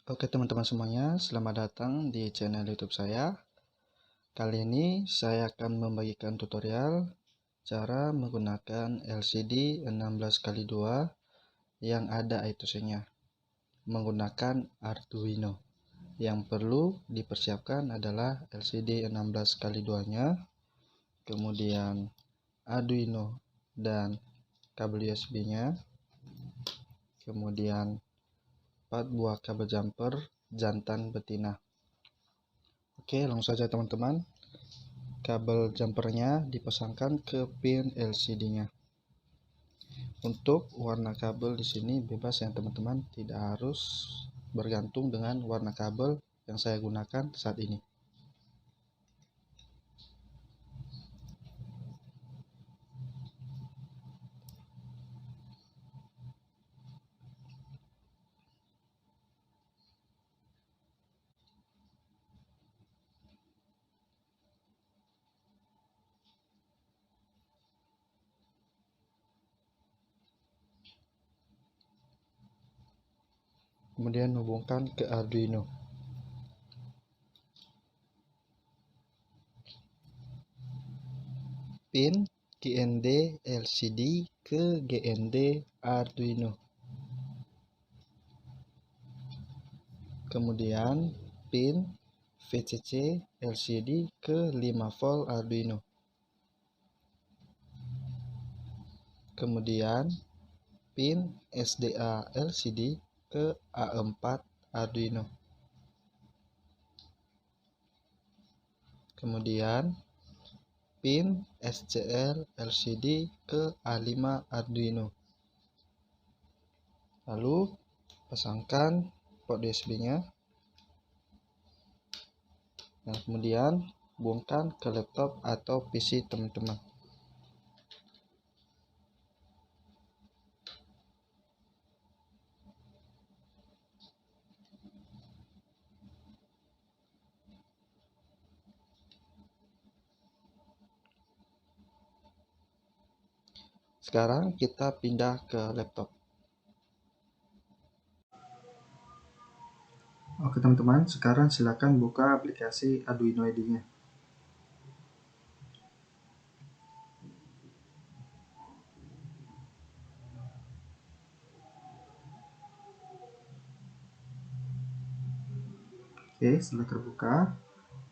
Oke teman-teman semuanya, selamat datang di channel YouTube saya. Kali ini saya akan membagikan tutorial cara menggunakan LCD 16x2 yang ada ITC-nya menggunakan Arduino. Yang perlu dipersiapkan adalah LCD 16x2-nya, kemudian Arduino dan kabel USB-nya, kemudian 4 buah kabel jumper jantan betina. Oke, langsung saja teman-teman. Kabel jumpernya dipasangkan ke pin LCD-nya. Untuk warna kabel di sini bebas ya teman-teman, tidak harus bergantung dengan warna kabel yang saya gunakan saat ini. Kemudian hubungkan ke Arduino. Pin GND LCD ke GND Arduino. Kemudian pin VCC LCD ke 5 volt Arduino. Kemudian pin SDA LCD ke A4 Arduino. Kemudian pin SCL LCD ke A5 Arduino. Lalu pasangkan port USB-nya. Dan kemudian hubungkan ke laptop atau PC teman-teman. Sekarang kita pindah ke laptop. Oke teman-teman, sekarang silakan buka aplikasi Arduino IDE-nya. Oke, setelah terbuka,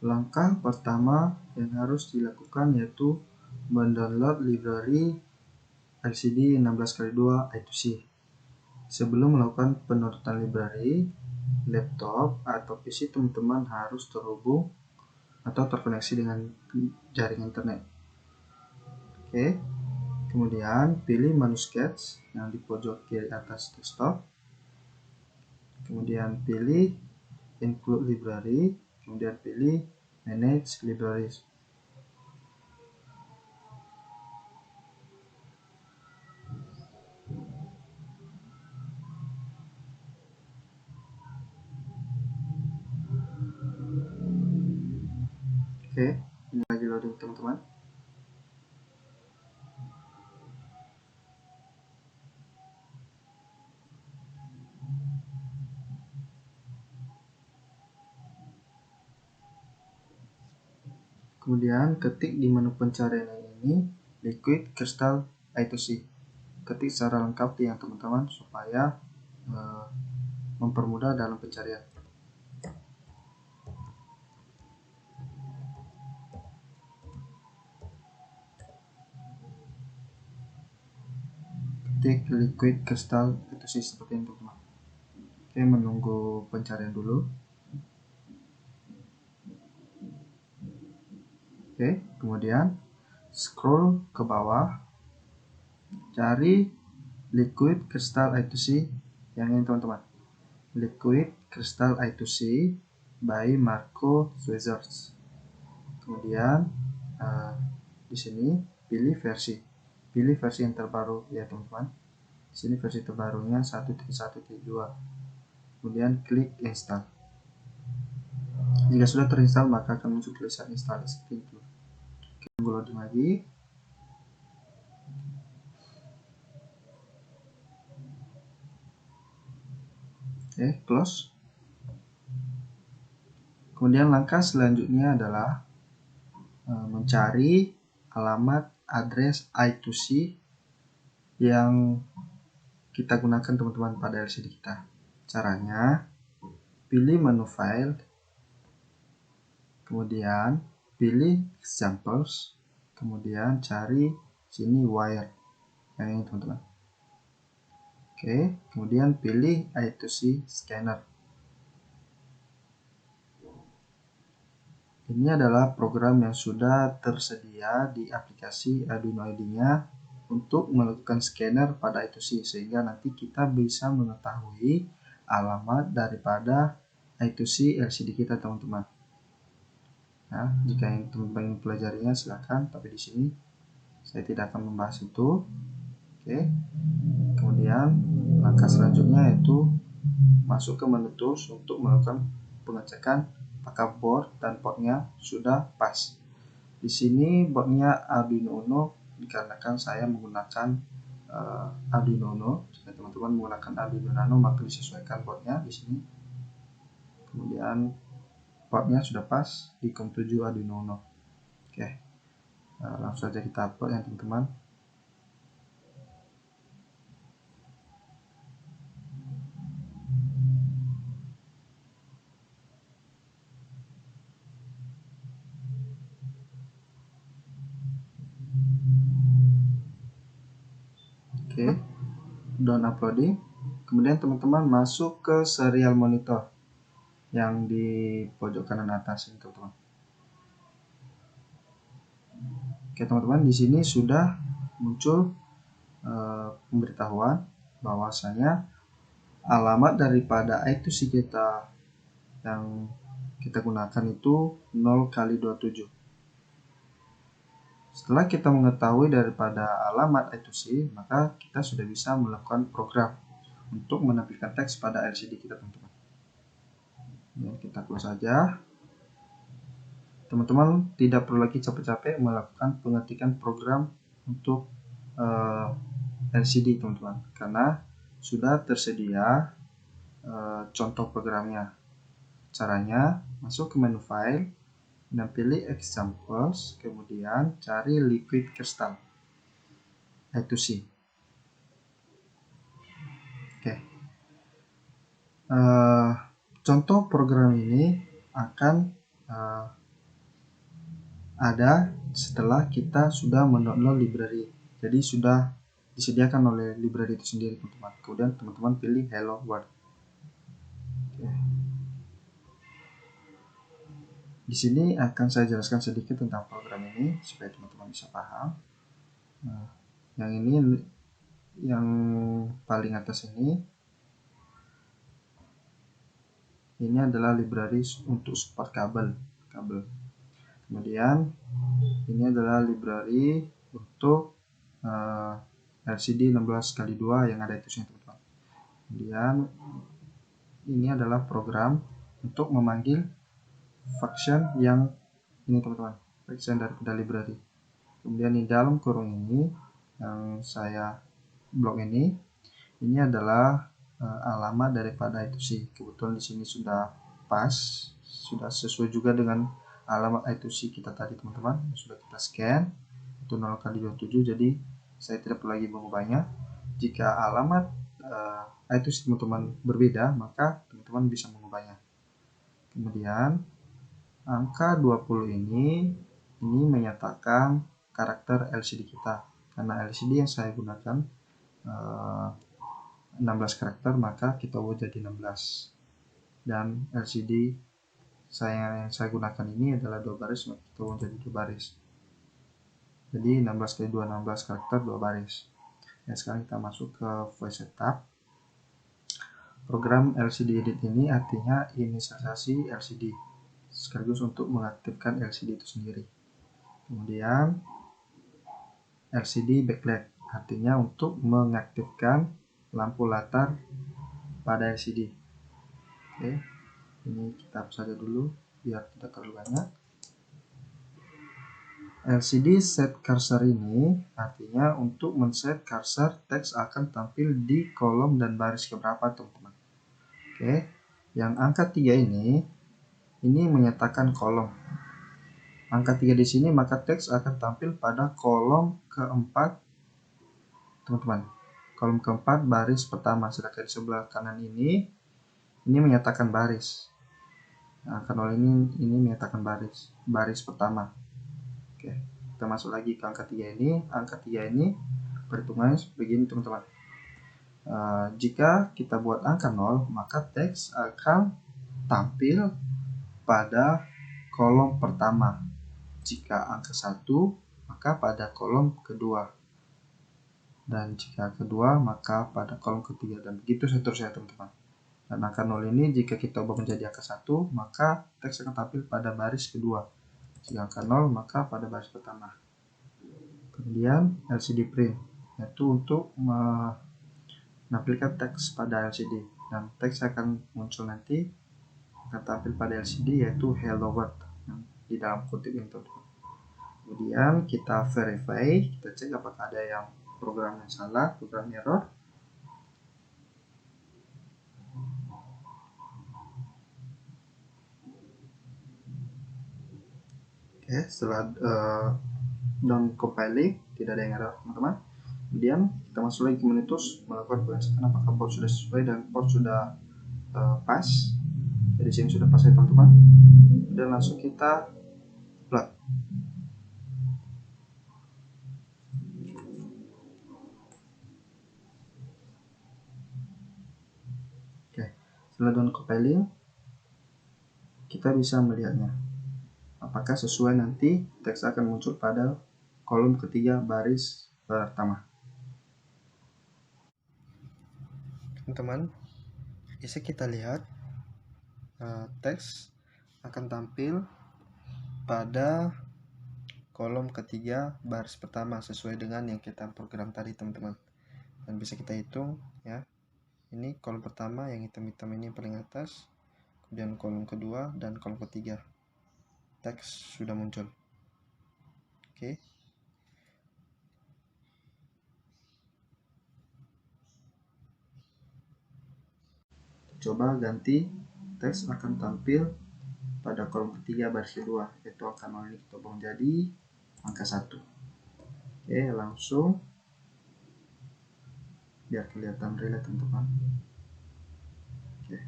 langkah pertama yang harus dilakukan yaitu mendownload library LCD 16x2 I2C. Sebelum melakukan pendownloadan library, laptop atau PC teman-teman harus terhubung atau terkoneksi dengan jaringan internet. Oke, kemudian pilih menu sketch yang di pojok kiri atas desktop. Kemudian pilih include library, kemudian pilih manage libraries. Oke, ini lagi loading teman-teman. Kemudian ketik di menu pencarian ini Liquid Crystal I2C. Ketik secara lengkap ya teman-teman supaya mempermudah dalam pencarian. Ketik Liquid Crystal I2C seperti ini teman-teman. Oke, menunggu pencarian dulu. Oke, kemudian scroll ke bawah, cari Liquid Crystal I2C yang ini teman-teman. Liquid Crystal I2C by Marco Schweizers. Kemudian di sini pilih versi yang terbaru ya teman-teman. Di sini versi terbarunya 1.1.2. Kemudian klik install. Jika sudah terinstall maka akan muncul tulisan install seperti itu. Tunggu loading lagi. Oke, close. Kemudian langkah selanjutnya adalah mencari alamat address I2C yang kita gunakan teman-teman pada LCD kita. Caranya, pilih menu file, kemudian pilih examples, kemudian cari sini wire yang ini teman-teman. Oke, kemudian pilih I2C scanner. Ini adalah program yang sudah tersedia di aplikasi Arduino IDE-nya untuk melakukan scanner pada I2C, sehingga nanti kita bisa mengetahui alamat daripada I2C LCD kita teman-teman. Nah, jika yang teman-teman ingin pelajarinya silakan, tapi di sini saya tidak akan membahas itu. Oke. Kemudian langkah selanjutnya yaitu masuk ke menu tools untuk melakukan pengecekan apakah board dan portnya sudah pas. Di sini boardnya Arduino Uno dikarenakan saya menggunakan Arduino Uno. Jika teman-teman menggunakan Arduino Nano maka disesuaikan boardnya di sini. Kemudian portnya sudah pas di COM7 Arduino Uno. Oke, langsung saja kita upload ya teman-teman. Oke, done uploading. Kemudian teman-teman masuk ke serial monitor yang di pojok kanan atas ini teman-teman. Oke teman-teman, di sini sudah muncul pemberitahuan bahwasanya alamat daripada I2C kita yang kita gunakan itu 0x27. Setelah kita mengetahui daripada alamat I2C, maka kita sudah bisa melakukan program untuk menampilkan teks pada LCD kita teman-teman. Ya, kita close saja. Teman-teman tidak perlu lagi capek-capek melakukan pengetikan program untuk LCD teman-teman, karena sudah tersedia contoh programnya. Caranya masuk ke menu file dan pilih examples, kemudian cari liquid crystal I2C. Oke. Contoh program ini akan ada setelah kita sudah mendownload library. Jadi sudah disediakan oleh library itu sendiri teman-teman. Kemudian teman-teman pilih Hello World. Oke. Di sini akan saya jelaskan sedikit tentang program ini supaya teman-teman bisa paham. Nah, yang ini yang paling atas ini adalah library untuk support kabel. Kemudian ini adalah library untuk LCD 16x2 yang ada itu teman-teman. Kemudian ini adalah program untuk memanggil function yang ini teman-teman, function daripada library. Kemudian di dalam kurung ini yang saya blok ini adalah alamat daripada I2C. Kebetulan di sini sudah pas, sudah sesuai juga dengan alamat I2C kita tadi teman-teman. Sudah kita scan itu 0x27, jadi saya tidak perlu lagi mengubahnya. Jika alamat I2C teman-teman berbeda, maka teman-teman bisa mengubahnya. Kemudian angka 20 ini menyatakan karakter LCD kita. Karena LCD yang saya gunakan 16 karakter, maka kita ubah jadi 16. Dan LCD yang saya gunakan ini adalah 2 baris, maka kita ubah jadi 2 baris. Jadi 16x2 16 karakter 2 baris. Ya, sekarang kita masuk ke voice setup. Program LCD edit ini artinya inisialisasi LCD, sekaligus untuk mengaktifkan LCD itu sendiri. Kemudian LCD backlight artinya untuk mengaktifkan lampu latar pada LCD. Oke, ini kita hapus saja dulu biar tidak terlalu banyak. LCD set cursor ini artinya untuk men-set cursor teks akan tampil di kolom dan baris keberapa teman-teman. Oke, yang angka 3 ini ini menyatakan kolom. Angka 3 di sini, maka teks akan tampil pada kolom keempat, teman-teman. Kolom keempat baris pertama, sedangkan di sebelah kanan ini menyatakan baris. Nah, angka 0 ini menyatakan baris pertama. Oke, kita masuk lagi ke angka 3 ini. Angka 3 ini perhitungannya begini, teman-teman. Jika kita buat angka 0, maka teks akan tampil pada kolom pertama. Jika angka 1, maka pada kolom kedua. Dan jika kedua, maka pada kolom ketiga. Dan begitu seterusnya, teman-teman. Dan angka 0 ini jika kita ubah menjadi angka 1, maka teks akan tampil pada baris kedua. Jika angka 0, maka pada baris pertama. Kemudian LCD print, yaitu untuk menampilkan teks pada LCD. Dan teks akan muncul nanti, akan tampil pada LCD, yaitu hello world di dalam kutip ini, teman-teman. Kemudian kita verify, kita cek apakah ada yang program yang salah, program error. Oke, setelah down compiling, tidak ada yang error, teman-teman. Kemudian kita masuk lagi ke menu tools, melakukan pengecekan apakah port sudah sesuai dan port sudah pas. Jadi sini sudah pas ya, teman-teman. Dan langsung kita upload. Oke, setelah down compiling, kita bisa melihatnya. Apakah sesuai, nanti teks akan muncul pada kolom ketiga baris pertama. Teman-teman, bisa kita lihat teks akan tampil pada kolom ketiga baris pertama sesuai dengan yang kita program tadi, teman-teman. Dan bisa kita hitung ya. Ini kolom pertama yang hitam-hitam ini paling atas, kemudian kolom kedua dan kolom ketiga. Teks sudah muncul. Oke. Coba ganti, teks akan tampil pada kolom ketiga baris kedua, yaitu angka 0 ini kita ubah menjadi angka 1. Oke, langsung biar kelihatan real, teman-teman. Oke.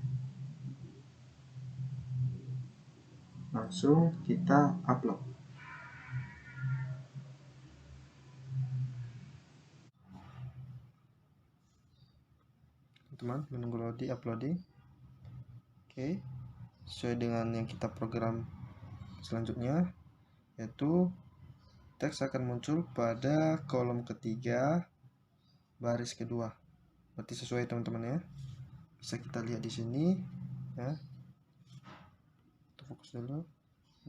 Langsung kita upload. Teman-teman, menunggu uploading. Oke, sesuai dengan yang kita program selanjutnya, yaitu teks akan muncul pada kolom ketiga baris kedua. Berarti sesuai, teman-teman ya. Bisa kita lihat di sini ya. Kita fokus dulu.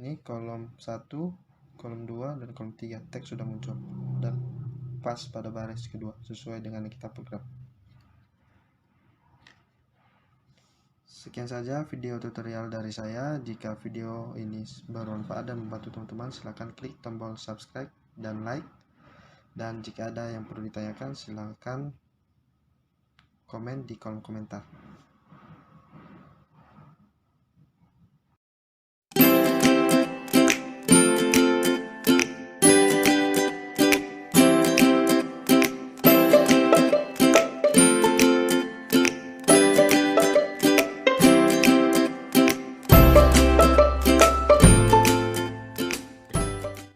Ini kolom 1, kolom 2 dan kolom 3. Teks sudah muncul dan pas pada baris kedua sesuai dengan yang kita program. Sekian saja video tutorial dari saya. Jika video ini bermanfaat dan membantu teman-teman, silahkan klik tombol subscribe dan like. Dan jika ada yang perlu ditanyakan, silahkan komen di kolom komentar.